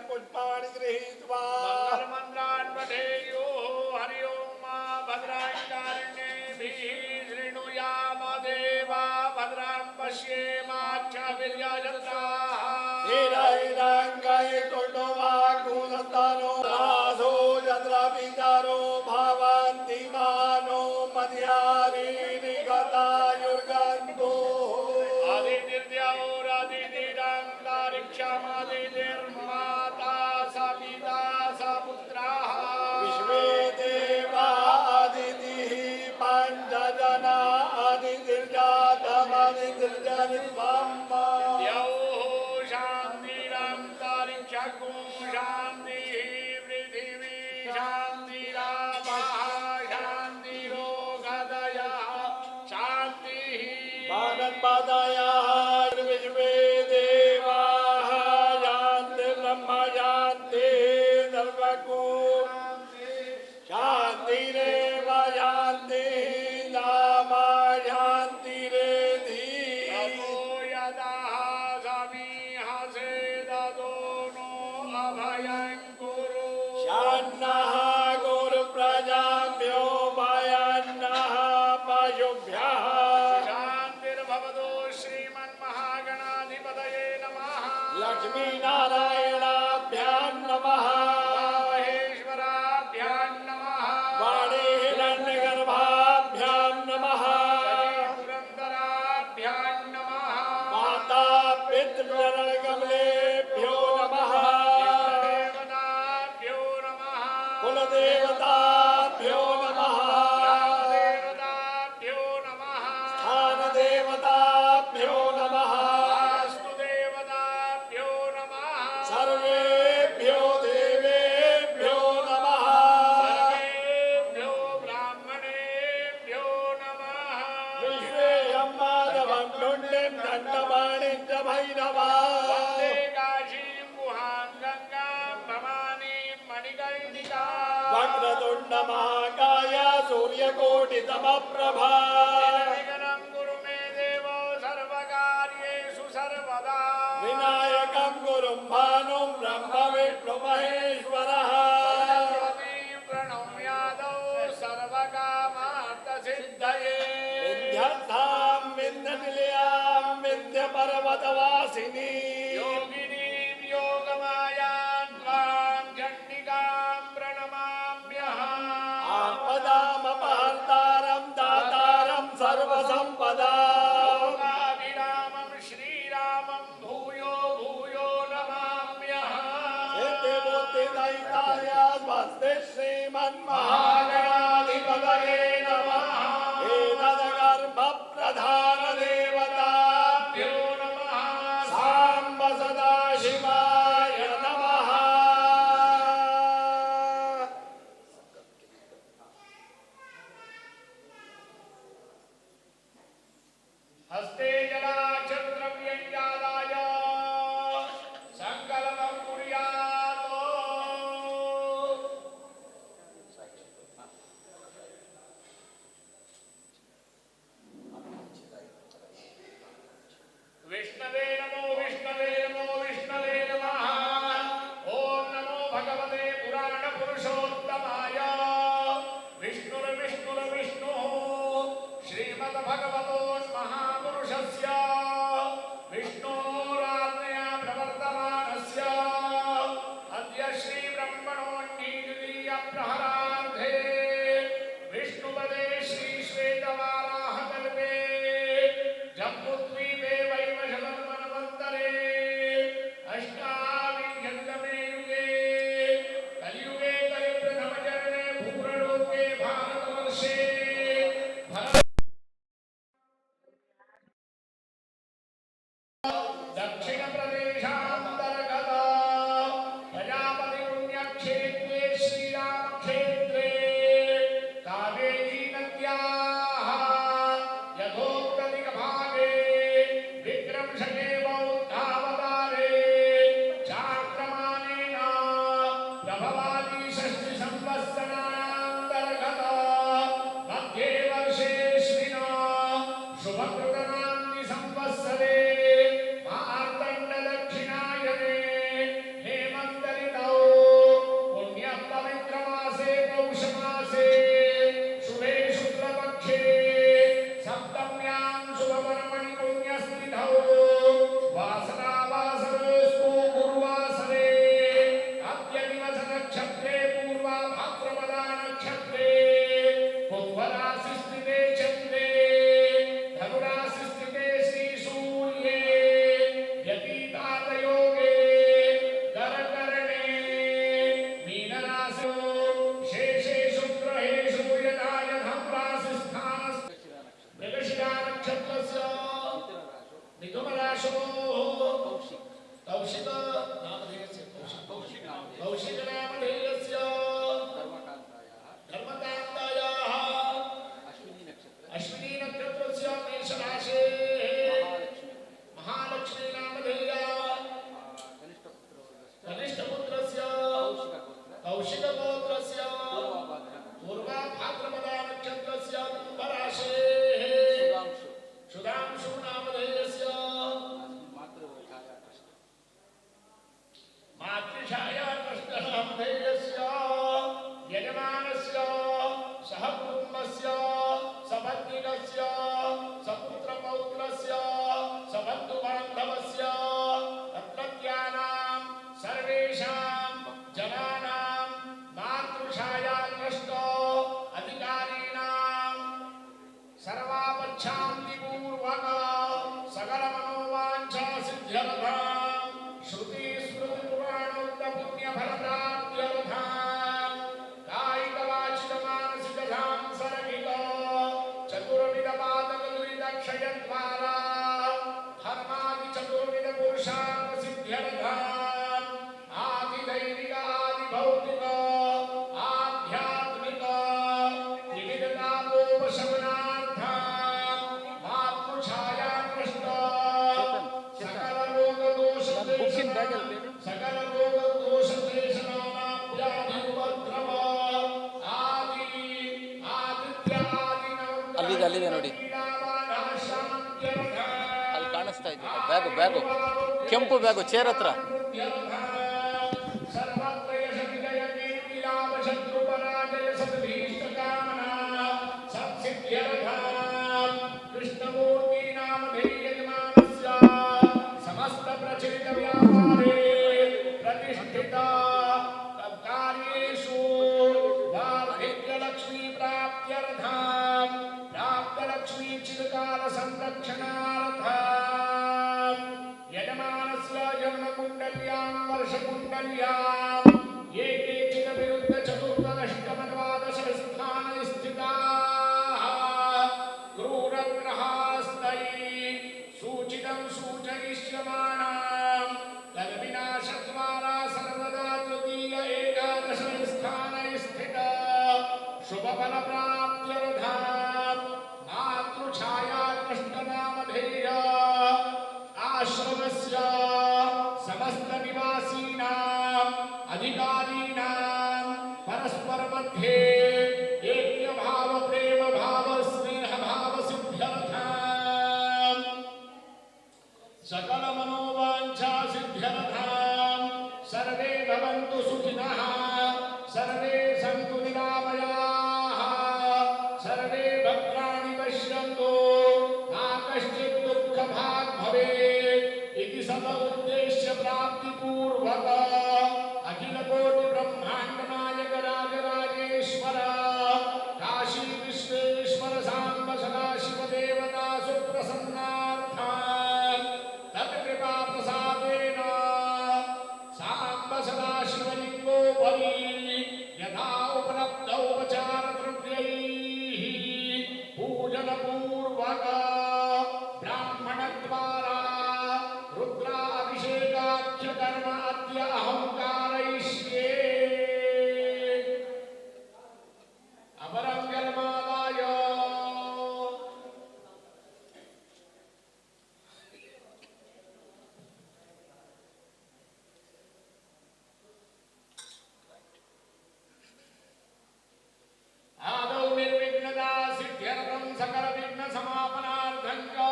पुष्पाणि गृहीत्वा मंगलमन्त्रान् पठेयो हरि ओं मा भद्राण्यभिः शृणुयाम देवा भद्रां पश्येमाक्षवीर्यजत्राः हिरैराङ्गै कुटुम्बाकुलतनो रासो यद्रवितरो भवन्ति मानो मध्यारी निगतायुर्गन्धो आदित्यौरादितिरङ्गारिक्षमादितिर्माता सपिता सपुत्राः विश्वे देवा आदितिः पञ्चजना आदितिर्जातमदितिर्जनित्वम् शांतिरंतरिक्षगुं शांतिः पृथिवी शांतिरापः शांतिरोगदयः शांतिः मानन्पदयः विश्वे देवाः यान्ति ब्रह्म यान्ति सर्वको शान्तिरेव यान्ति नाम शान्तिरेधि ततो यदा समीहसेदतो नो अभयं कुरु शान्नः गुरुप्रजाभ्यो भयन्नः पशुभ्यः शान्तिर्भवतु श्रीमन्महागणाधिपतये नमः लक्ष्मीनारायणाभ्यां नमः महेश्वराभ्यां नमः वाणीहिरण्यगर्भाभ्यां नमः पुरन्दराभ्यां नमः माता पितृचरणकमलेभ्यो नमः देवताभ्यो नमः कुलदेवताभ्यो नमः देवताभ्यो नमः स्थानदेवताभ्यो नमः वास्तुदेवताभ्यो नमः सर्वेभ्यो देवेभ्यो नमः सर्वेभ्यो ब्राह्मणेभ्यो नमः विश्वेयं माधवं तुण्डिं दण्डपाणिं च भैरवः वन्दे काशीं गुहां गङ्गां भवानीं मणिकर्णिकां वक्रतुण्डमहाकाय सूर्यकोटितमप्रभा निर्विघ्नं कुरु मे देवो सर्वकार्येषु सर्वदा विनायकं गुरुं भानुं ब्रह्म विष्णु महेश्वरः सरस्वतीं प्रणम्यादौ सर्वकामार्थसिद्धये विद्यार्थां विन्ध्यनिलयां विन्ध्यपर्वतवासिनी योगिनीं योगमायां त्वां चण्डिकां प्रणमाम्यहम् आपदामपहर्तारं दातारं सर्वसम्पदा लोकाभिरामं श्रीरामं भूयो भूयो नमाम्यहम् सिद्धिबुद्धिदैताय स्वस्ति श्रीमन्महागणाधिपतये नमः एतद्गर्भप्रधानदेवताभ्यो नमः साम्ब सदाशिवाय नमः हस्ते जलाक्षद्रव्यञ्जालाय सङ्कल्पं कुर्यात् विष्णवे नमो विष्णवे नमः ॐ नमो भगवते पुराणपुरुषोत्तमाय विष्णुर्विष्णुर्विष्णुः श्रीमद्भगवतोन्महापुरुषस्य विष्णोराज्ञया प्रवर्तमानस्य अद्य श्रीब्रह्मणोऽन्नीद्वितीयप्रहरार्धे विष्णुपदे श्रीश्वेतवाराहकल्पे जम्बूद्वीपे वैवशमन्वन्तरे अष्टाविंशतितमे युगे कलियुगे कलिप्रथमचरणे भूप्रलोके भारतवर्षे दक्षिणप्रदेशान्तर्गत प्रजापतिपुण्यक्षेत्रे श्रीरामक्षेत्रे कावेरी नद्याः यथोक्तदिक्भागे विक्रमशके बौद्धावतारे चाक्रमानेन प्रभवादि षष्ठिसंवत्सरान्तर्गत मध्ये वर्षेऽस्मिन् शुभकृतनाम्नि संवत्सरे मार्तण्ड दक्षिणा सिद्ध्यर्थाम् आदिदैविक आदिभौतिक आध्यात्मिक त्रिविधतापोपशमनार्थाम् मातृछायाकृष्ट सकल रोग दोष सकल रोग दोष देशनानाभ्याधिपद्रव आदि आदित्य आदि ಅಲ್ಲಿದೆ ನೋಡಿ, ಅಲ್ಲಿ ಕಾಣಿಸ್ತಾ ಇದೆ ಬ್ಯಾಗು ಕೆಂಪು ಬ್ಯಾಗು ಚೇರ್ ಹತ್ರ. कृष्णमूर्ति नाम यजमानस्य समस्त प्रचलित व्यापारे प्रतिष्ठिता कार्येषु वार्धिक्यलक्ष्मी प्राप्त्यर्थाम् प्राप्तलक्ष्मी चिरकाल संरक्षणार्थाम् यजमानस्य जन्मकुण्डल्यां वर्षकुण्डल्यां ये केचित् विरुद्ध चतुर्दशकमद्वादश स्थाने स्थिताः क्रूरग्रहास्तैः सूचितं सूचयिष्यमाणां तद्विनाशद्वारा सर्वदा तृतीय एकादश स्थाने स्थिता शुभफलप्राप्त्यर्थाम् मातृछाया कृष्णनामधेय आश्रमस्य समस्त निवासीनाम् अधिकारीणां परस्पर मध्ये ऐक्य भाव प्रेम भाव स्नेह भाव सिद्ध्यर्थाम् सकल मनोवांछा सिद्ध्यर्थाम् सर्वे भवन्तु सुखिनः सर्वे सन्तु निरामयाः सर्वे भद्राणि पश्यन्तु मा कश्चित् दुःखभाग् भवेत् इति सद उद्देश्य प्राप्तिपूर्वक अखिल कोटि ब्रह्मांड नायक राजराजेश्वर काशी विश्वेश्वर सांब सदाशिव देवता सुप्रसन्नार्थान् तत्कृपा प्रसादेन सांब सदाशिवलिङ्गोपरि यथा उपलब्धोपचार द्रव्यैः पूजनपूर्वक ब्राह्मणद्वारा रुद्राभिषेकाख्य कर्म अद्य अहं कारयिष्ये अपरं जन्मादाय आदौ निर्विघ्नता सिद्ध्यर्थं सकल विघ्न समापनार्थं च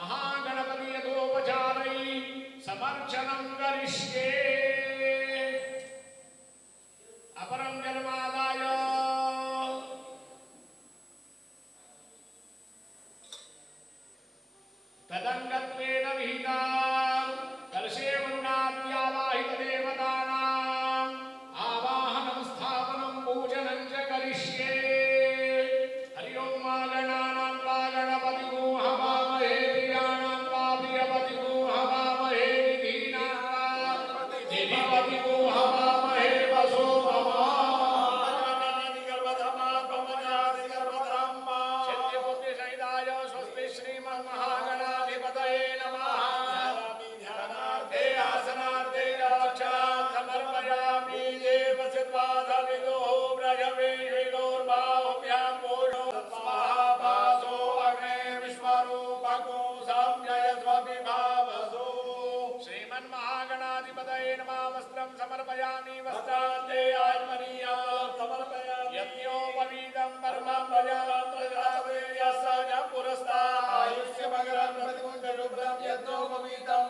महागणपति यथोपचारै समर्चनं करिष्ये अपरं जन्मादाय तदङ्गत्वेन विहिता कलशे वरुणाद्यावाहित देवतानाम् आवाहनं स्थापनं पूजनं च करिष्ये हरि ओं मा गणानां वा गणपति गो हवामहे प्रियाणां वा प्रियपति गो हवामहे विधीनां वा देवीपति गो हवामहे वसो सत्यबुद्धिसहिताय स्वस्ति श्रीमन्महागणाधिपतये नमः ध्यानार्थे आसनार्थे साक्षात् समर्पयामि देव सिद्धाधविदो ब्रजवेशोर्बाहुभ्यां पूर्णो महाभासो अग्ने विश्वरूपको संजय स्वविभावसो श्रीमन्महागणाधिपतये नमः वस्त्रं समर्पयामि वस्त्रान्ते आत्मनीया समर्पयामि यज्ञोपवीतं परमं प्रजापति यस्य च पुरस्तात् आयुष्यमग्रं प्रतिमुञ्चरुग्रं यज्ञोपवीतं